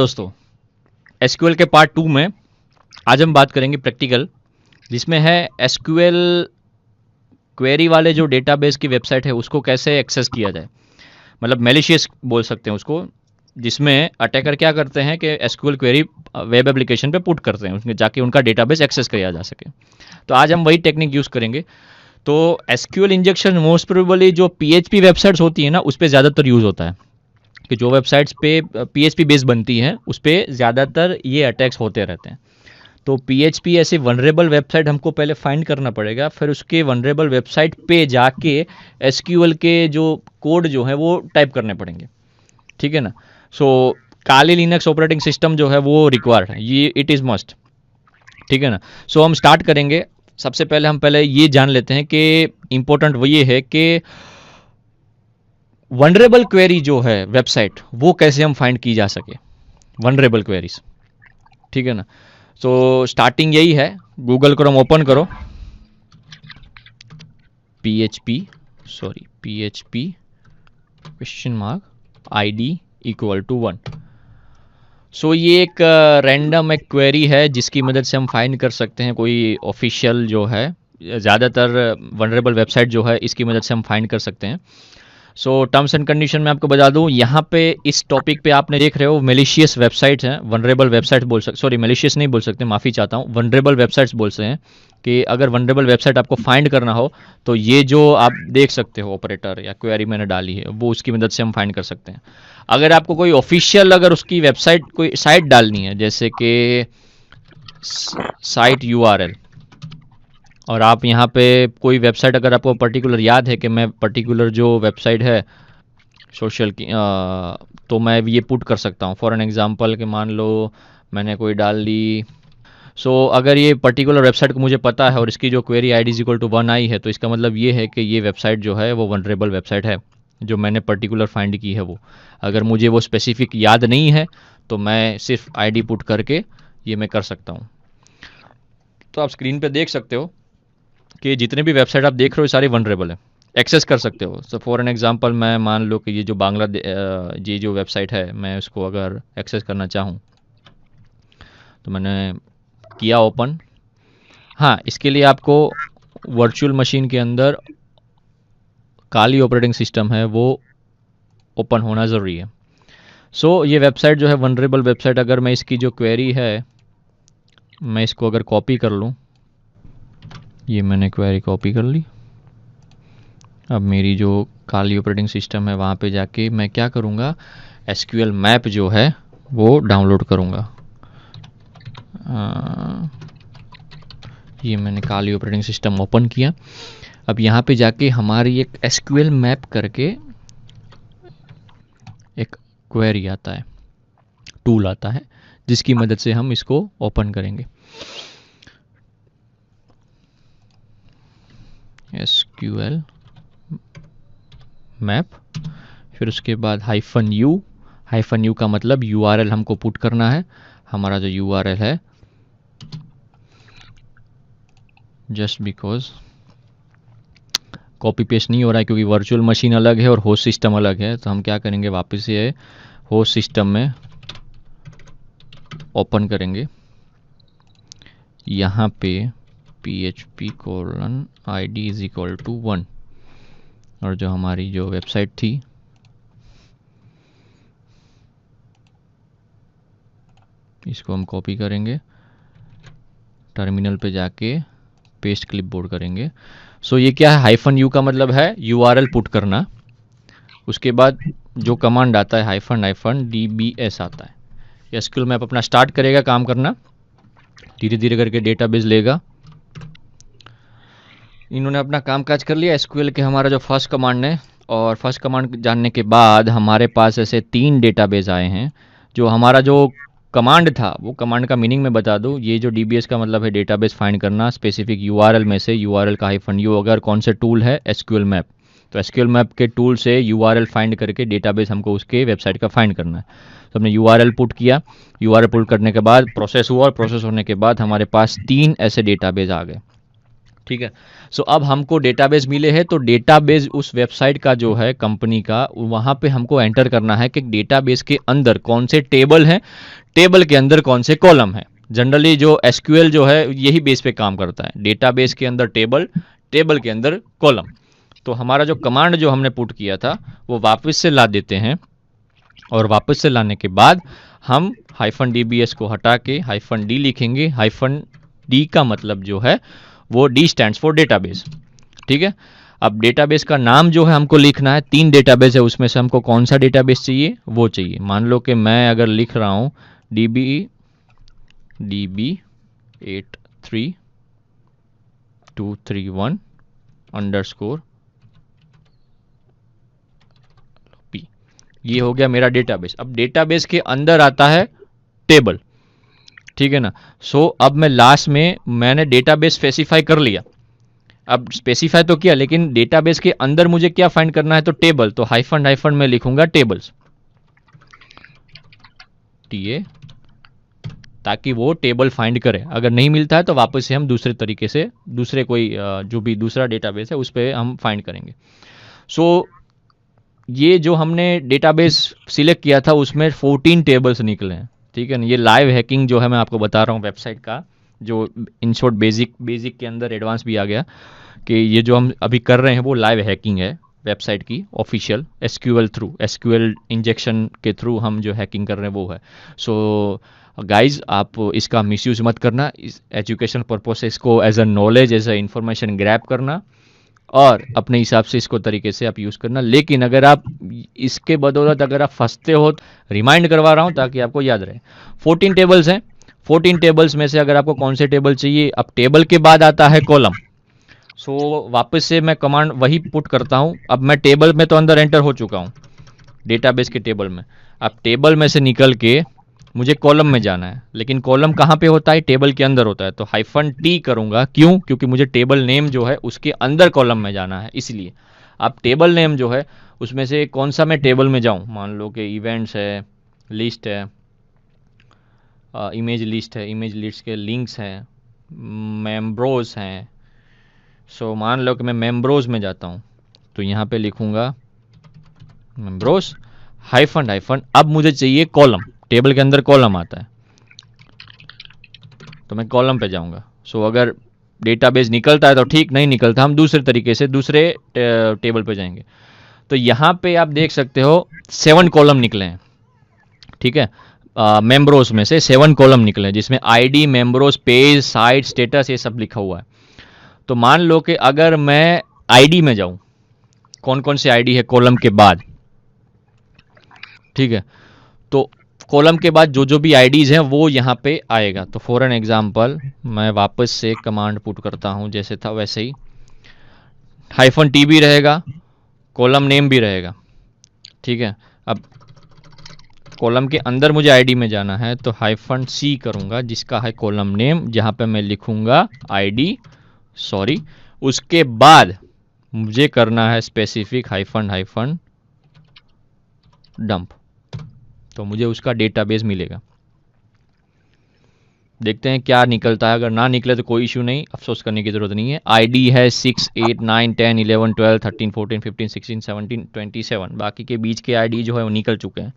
दोस्तों, एसक्यूएल के पार्ट 2 में आज हम बात करेंगे प्रैक्टिकल, जिसमें है एसक्यूएल क्वेरी वाले जो डेटाबेस की वेबसाइट है उसको कैसे एक्सेस किया जाए। मतलब मैलिशियस बोल सकते हैं उसको, जिसमें अटैकर क्या करते हैं कि एसक्यूएल क्वेरी वेब एप्लीकेशन पे पुट करते हैं, उसमें जाके उनका डेटाबेस एक्सेस किया जा सके। तो आज हम वही टेक्निक यूज़ करेंगे। तो एसक्यूएल इंजेक्शन मोस्ट प्रोबेबली जो पीएचपी वेबसाइट्स होती है ना, उस पर ज़्यादातर यूज़ होता है कि जो वेबसाइट्स पे पीएचपी बेस बनती हैं उस पर ज़्यादातर ये अटैक्स होते रहते हैं। तो पीएचपी ऐसे वनरेबल वेबसाइट हमको पहले फाइंड करना पड़ेगा, फिर उसके वनरेबल वेबसाइट पे जाके एसक्यूएल के जो कोड जो है वो टाइप करने पड़ेंगे, ठीक है ना। सो काली लिनक्स ऑपरेटिंग सिस्टम जो है वो रिक्वायर्ड है, ये इट इज़ मस्ट, ठीक है ना। सो हम स्टार्ट करेंगे। सबसे पहले हम ये जान लेते हैं कि इम्पोर्टेंट वो ये है कि वनरेबल क्वेरी जो है वेबसाइट वो कैसे हम फाइंड की जा सके, वनरेबल क्वेरीज, ठीक है ना। तो स्टार्टिंग यही है, गूगल क्रोम ओपन करो, PHP question mark ID equal to 1। So ये एक रैंडम एक क्वेरी है जिसकी मदद से हम फाइंड कर सकते हैं कोई ऑफिशियल जो है, ज़्यादातर वनरेबल वेबसाइट जो है इसकी मदद से हम फाइंड कर सकते हैं। सो टर्म्स एंड कंडीशन में आपको बता दूं, यहाँ पे इस टॉपिक पे आपने देख रहे हो मेलिशियस वेबसाइट हैं, वनरेबल वेबसाइट बोल सकते, सॉरी मेलिशियस नहीं बोल सकते, माफ़ी चाहता हूँ, वनरेबल वेबसाइट्स बोल सकते हैं कि अगर वनरेबल वेबसाइट आपको फाइंड करना हो तो ये जो आप देख सकते हो ऑपरेटर या क्वेरी मैंने डाली है वो उसकी मदद से हम फाइंड कर सकते हैं। अगर आपको कोई ऑफिशियल अगर उसकी वेबसाइट कोई साइट डालनी है, जैसे कि साइट URL, और आप यहाँ पे कोई वेबसाइट अगर आपको पर्टिकुलर याद है कि मैं पर्टिकुलर जो वेबसाइट है सोशल की, तो मैं ये पुट कर सकता हूँ। फॉर एन एग्जांपल कि मान लो मैंने कोई डाल दी। सो अगर ये पर्टिकुलर वेबसाइट को मुझे पता है और इसकी जो क्वेरी ID इक्वल टू 1 आई है, तो इसका मतलब ये है कि ये वेबसाइट जो है वो वनरेबल वेबसाइट है, जो मैंने पर्टिकुलर फाइंड की है वो। अगर मुझे वो स्पेसिफिक याद नहीं है तो मैं सिर्फ ID पुट करके ये मैं कर सकता हूँ। तो आप स्क्रीन पे देख सकते हो कि जितने भी वेबसाइट आप देख रहे हो सारी वनरेबल है, एक्सेस कर सकते हो। सो फॉर एन एग्जांपल मैं मान लो कि ये जो ये जो वेबसाइट है मैं उसको अगर एक्सेस करना चाहूँ तो मैंने किया ओपन। हाँ, इसके लिए आपको वर्चुअल मशीन के अंदर काली ऑपरेटिंग सिस्टम है वो ओपन होना ज़रूरी है। सो ये वेबसाइट जो है वनरेबल वेबसाइट, अगर मैं इसकी जो क्वेरी है मैं इसको अगर कॉपी कर लूँ, ये मैंने क्वेरी कॉपी कर ली। अब मेरी जो काली ऑपरेटिंग सिस्टम है वहाँ पे जाके मैं क्या करूँगा, एसक्यूएल मैप जो है वो डाउनलोड करूँगा। ये मैंने काली ऑपरेटिंग सिस्टम ओपन किया। अब यहाँ पे जाके हमारी एक एसक्यूएल मैप करके एक क्वेरी आता है, टूल आता है, जिसकी मदद से हम इसको ओपन करेंगे। एसक्यूएल मैप, फिर उसके बाद -u का मतलब URL हमको पुट करना है। हमारा जो URL है, जस्ट बिकॉज कॉपी पेस्ट नहीं हो रहा है क्योंकि वर्चुअल मशीन अलग है और होस्ट सिस्टम अलग है, तो हम क्या करेंगे, वापस से होस्ट सिस्टम में ओपन करेंगे। यहाँ पे php:/ID इक्वल टू 1, और जो हमारी जो वेबसाइट थी इसको हम कॉपी करेंगे, टर्मिनल पे जाके पेस्ट क्लिपबोर्ड करेंगे। सो ये क्या है, -u का मतलब है URL पुट करना। उसके बाद जो कमांड आता है -dbs आता है। एसक्यूएल मैप अपना स्टार्ट करेगा काम करना, धीरे धीरे करके डेटाबेस लेगा। इन्होंने अपना काम काज कर लिया एसक्यूएल के, हमारा जो फर्स्ट कमांड है, और फर्स्ट कमांड जानने के बाद हमारे पास ऐसे 3 डेटाबेस आए हैं। जो हमारा जो कमांड था वो कमांड का मीनिंग मैं बता दूं, ये जो DBS का मतलब है डेटाबेस फाइंड करना, स्पेसिफिक URL में से URL का -u अगर कौन से टूल है एसक्यूएल मैप, तो एसक्यूएल मैप के टूल से URL फाइंड करके डेटाबेस हमको उसके वेबसाइट का फाइंड करना है। तो हमने URL पुट किया, URL पुट करने के बाद प्रोसेस हुआ, और प्रोसेस होने के बाद हमारे पास 3 ऐसे डेटाबेस आ गए, ठीक है। सो अब हमको डेटाबेस मिले हैं, तो डेटाबेस उस वेबसाइट का जो है कंपनी का, वहाँ पे हमको एंटर करना है कि डेटाबेस के अंदर कौन से टेबल हैं, टेबल के अंदर कौन से कॉलम हैं। जनरली जो एसक्यूएल जो है यही बेस पे काम करता है, डेटाबेस के अंदर टेबल, टेबल के अंदर कॉलम। तो हमारा जो कमांड जो हमने पुट किया था वो वापस से ला देते हैं, और वापस से लाने के बाद हम -dbs को हटा के -d लिखेंगे। -d का मतलब जो है वो D स्टैंड्स फॉर डेटाबेस। ठीक है। अब डेटाबेस का नाम जो है हमको लिखना है, 3 डेटाबेस है, उसमें से हमको कौन सा डेटाबेस चाहिए वो चाहिए। मान लो कि मैं अगर लिख रहा हूँ db83231 p, ये हो गया मेरा डेटाबेस। अब डेटाबेस के अंदर आता है टेबल, ठीक है ना। सो अब मैं लास्ट में मैंने डेटाबेस स्पेसिफाई कर लिया। अब स्पेसिफाई तो किया, लेकिन डेटाबेस के अंदर मुझे क्या फाइंड करना है, तो टेबल। तो हाइफन में लिखूंगा टेबल्स, TA, ताकि वो टेबल फाइंड करे। अगर नहीं मिलता है तो वापस से हम दूसरे तरीके से दूसरे कोई जो भी दूसरा डेटाबेस है उस पर हम फाइंड करेंगे। सो ये जो हमने डेटाबेस सिलेक्ट किया था उसमें 14 टेबल्स निकले हैं, ठीक है ना। ये लाइव हैकिंग जो है मैं आपको बता रहा हूँ वेबसाइट का, जो इन शॉर्ट बेसिक के अंदर एडवांस भी आ गया कि ये जो हम अभी कर रहे हैं वो लाइव हैकिंग है वेबसाइट की ऑफिशियल, एसक्यूएल इंजेक्शन के थ्रू हम जो हैकिंग कर रहे हैं वो है। सो गाइज आप इसका मिसयूज मत करना, इस एजुकेशन पर्पज से इसको as a knowledge, as a information grab करना और अपने हिसाब से इसको तरीके से आप यूज़ करना। लेकिन अगर आप इसके बदौलत अगर आप फंसते हो, रिमाइंड करवा रहा हूँ ताकि आपको याद रहे। 14 टेबल्स हैं, 14 टेबल्स में से अगर आपको कौन से टेबल चाहिए, अब टेबल के बाद आता है कॉलम। सो वापस से मैं कमांड वही पुट करता हूँ। अब मैं टेबल में तो अंदर एंटर हो चुका हूँ, डेटाबेस के टेबल में। अब टेबल में से निकल के मुझे कॉलम में जाना है, लेकिन कॉलम कहाँ पे होता है, टेबल के अंदर होता है। तो -t करूँगा, क्यों? क्योंकि मुझे टेबल नेम जो है उसके अंदर कॉलम में जाना है, इसलिए। अब टेबल नेम जो है उसमें से कौन सा मैं टेबल में जाऊँ, मान लो कि इवेंट्स है, लिस्ट है, इमेज लिस्ट है, इमेज लिस्ट के लिंक्स हैं, मेम्ब्रोज हैं। सो मान लो कि मैं मेम्ब्रोज में जाता हूँ, तो यहाँ पे लिखूँगा मेम्ब्रोज -, अब मुझे चाहिए कॉलम, टेबल के अंदर कॉलम आता है तो मैं कॉलम पे जाऊंगा। सो अगर डेटाबेस निकलता है तो ठीक, नहीं निकलता हम दूसरे तरीके से दूसरे टेबल पे जाएंगे। तो यहाँ पे आप देख सकते हो 7 कॉलम निकले हैं, ठीक है। मेम्ब्रोस में से 7 कॉलम निकले हैं, जिसमें आईडी, मेम्ब्रोस, पेज, साइट, स्टेटस, ये सब लिखा हुआ है। तो मान लो कि अगर मैं आईडी में जाऊं, कौन कौन से आईडी है कॉलम के बाद, ठीक है। तो कॉलम के बाद जो जो भी आईडीज़ हैं वो यहाँ पे आएगा। तो फॉर एन एग्जांपल मैं वापस से कमांड पुट करता हूँ, जैसे था वैसे ही। -t भी रहेगा, कॉलम नेम भी रहेगा, ठीक है। अब कॉलम के अंदर मुझे आईडी में जाना है, तो -c करूँगा, जिसका है कॉलम नेम, जहाँ पे मैं लिखूँगा आईडी, सॉरी। उसके बाद मुझे करना है स्पेसिफिक -डंप, तो मुझे उसका डेटाबेस मिलेगा। देखते हैं क्या निकलता है। अगर ना निकले तो कोई इशू नहीं, अफसोस करने की ज़रूरत नहीं है। आईडी है 6, 8, 9, 10, 11, 12, 13, 14, 15, 16, 17, 27, बाकी के बीच के आईडी जो है वो निकल चुके हैं।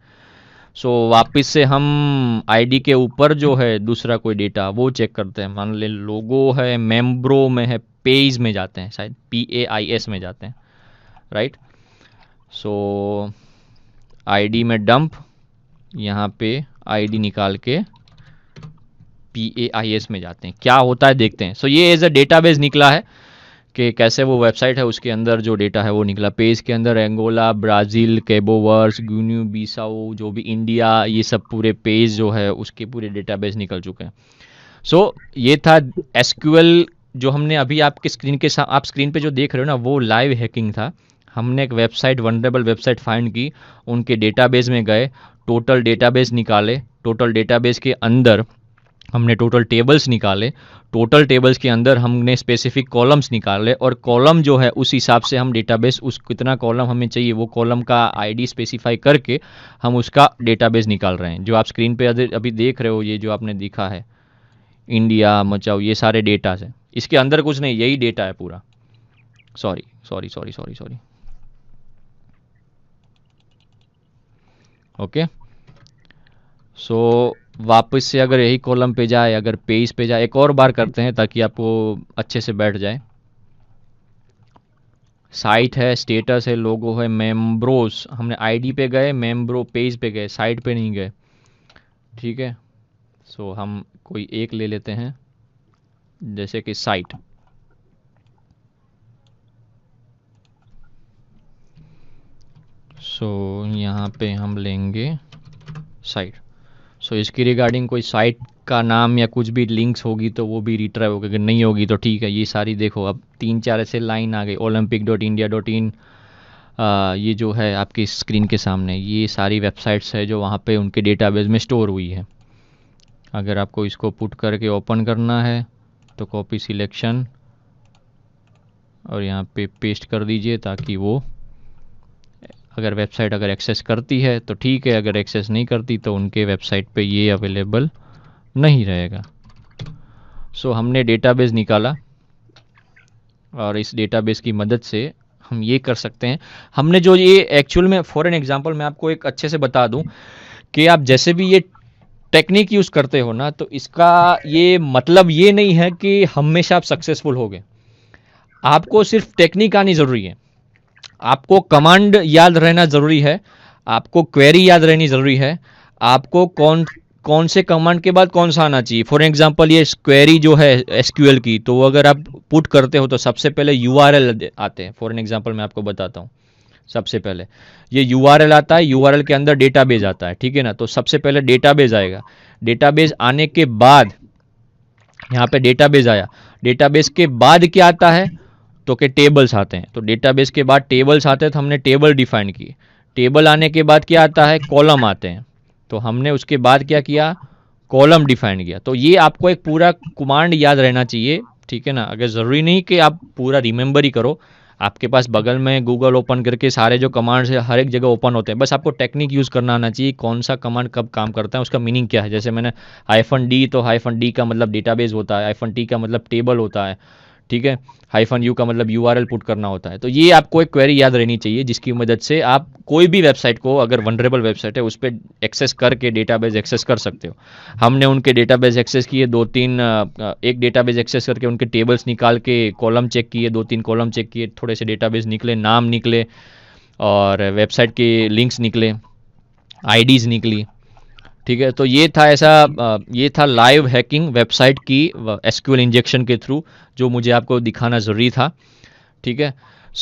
सो वापस से हम आईडी के ऊपर जो है दूसरा कोई डेटा वो चेक करते हैं। मान ले लोगो है, मेम्ब्रो में है, पेज में जाते हैं, शायद PAIS में जाते हैं, राइट। सो आईडी में डंप, यहाँ पे आईडी निकाल के PAIS में जाते हैं, क्या होता है देखते हैं। सो ये एज अ डेटाबेस निकला है कि कैसे वो वेबसाइट है उसके अंदर जो डेटा है वो निकला। पेज के अंदर Angola, Brazil, कैबो words, guinea Bissau, जो भी इंडिया, ये सब पूरे पेज जो है उसके पूरे डेटाबेस निकल चुके हैं। सो ये था एसक्यूएल जो हमने अभी आपके स्क्रीन के साथ, आप स्क्रीन पे जो देख रहे हो ना, वो लाइव हैकिंग था। हमने एक वेबसाइट, वनरेबल वेबसाइट फाइंड की, उनके डेटाबेस में गए, टोटल डेटाबेस निकाले, टोटल डेटाबेस के अंदर हमने टोटल टेबल्स निकाले, टोटल टेबल्स के अंदर हमने स्पेसिफिक कॉलम्स निकाले, और कॉलम जो है उस हिसाब से हम डेटाबेस, उस कितना कॉलम हमें चाहिए वो कॉलम का आईडी स्पेसिफाई करके हम उसका डेटाबेस निकाल रहे हैं। जो आप स्क्रीन पे अभी देख रहे हो, ये जो आपने दिखा है इंडिया, मचाओ, ये सारे डेटास हैं, इसके अंदर कुछ नहीं, यही डेटा है पूरा। Sorry sorry sorry sorry sorry. Okay, so वापस से अगर यही कॉलम पे जाए, अगर पेज पे जाए, एक और बार करते हैं ताकि आपको अच्छे से बैठ जाए। साइट है, स्टेटस है, लोगो है, मेम्ब्रोस, हमने आईडी पे गए, मेम्ब्रो पेज पे गए, साइट पे नहीं गए। ठीक है, सो हम कोई एक ले लेते हैं, जैसे कि साइट। सो यहाँ पे हम लेंगे साइट। सो इसकी रिगार्डिंग कोई साइट का नाम या कुछ भी लिंक्स होगी तो वो भी रिट्राइव होगी, अगर नहीं होगी तो ठीक है। ये सारी देखो, अब 3-4 ऐसे लाइन आ गई, olympic.india.in। ये जो है आपकी स्क्रीन के सामने, ये सारी वेबसाइट्स है जो वहाँ पे उनके डेटाबेस में स्टोर हुई है। अगर आपको इसको पुट करके ओपन करना है तो कॉपी सिलेक्शन और यहाँ पे पेस्ट कर दीजिए, ताकि वो अगर वेबसाइट अगर एक्सेस करती है तो ठीक है, अगर एक्सेस नहीं करती तो उनके वेबसाइट पे ये अवेलेबल नहीं रहेगा। सो हमने डेटाबेस निकाला और इस डेटाबेस की मदद से हम ये कर सकते हैं। हमने जो ये एक्चुअल में, फॉर एन एग्जांपल मैं आपको एक अच्छे से बता दूं कि आप जैसे भी ये टेक्निक यूज़ करते हो ना, तो इसका ये मतलब ये नहीं है कि हमेशा आप सक्सेसफुल होगे। आपको सिर्फ टेक्निक आनी ज़रूरी है, आपको कमांड याद रहना ज़रूरी है, आपको क्वेरी याद रहनी ज़रूरी है, आपको कौन कौन से कमांड के बाद कौन सा आना चाहिए। फॉर एग्जांपल ये क्वेरी जो है एसक्यूएल की, तो अगर आप पुट करते हो तो सबसे पहले यूआरएल आते हैं। फॉर एन एग्जांपल मैं आपको बताता हूँ, सबसे पहले ये यूआरएल आता है, यूआरएल के अंदर डेटाबेस आता है, ठीक है ना। तो सबसे पहले डेटाबेस आएगा, डेटाबेस आने के बाद यहाँ पे डेटाबेस आया, डेटाबेस के बाद क्या आता है तो के टेबल्स आते हैं। तो डेटाबेस के बाद टेबल्स आते हैं, तो हमने टेबल डिफाइन की। टेबल आने के बाद क्या आता है, कॉलम आते हैं, तो हमने उसके बाद क्या किया, कॉलम डिफाइन किया। तो ये आपको एक पूरा कमांड याद रहना चाहिए, ठीक है ना। अगर ज़रूरी नहीं कि आप पूरा रिमेंबर ही करो, आपके पास बगल में गूगल ओपन करके सारे जो कमांड्स है हर एक जगह ओपन होते हैं, बस आपको टेक्निक यूज़ करना आना चाहिए, कौन सा कमांड कब काम करता है, उसका मीनिंग क्या है। जैसे मैंने -d, तो -d का मतलब डेटाबेस होता है, -t का मतलब टेबल होता है, ठीक है। -u का मतलब यूआरएल पुट करना होता है। तो ये आपको एक क्वेरी याद रहनी चाहिए, जिसकी मदद से आप कोई भी वेबसाइट को, अगर वनरेबल वेबसाइट है उस पर एक्सेस करके डेटाबेस एक्सेस कर सकते हो। हमने उनके डेटाबेस एक्सेस किए, 2-3 एक डेटाबेस एक्सेस करके उनके टेबल्स निकाल के कॉलम चेक किए, 2-3 कॉलम चेक किए, थोड़े से डेटाबेस निकले, नाम निकले और वेबसाइट के लिंक्स निकले, आईडीज़ निकली, ठीक है। तो ये था ये था लाइव हैकिंग वेबसाइट की एसक्यूएल इंजेक्शन के थ्रू, जो मुझे आपको दिखाना ज़रूरी था, ठीक है।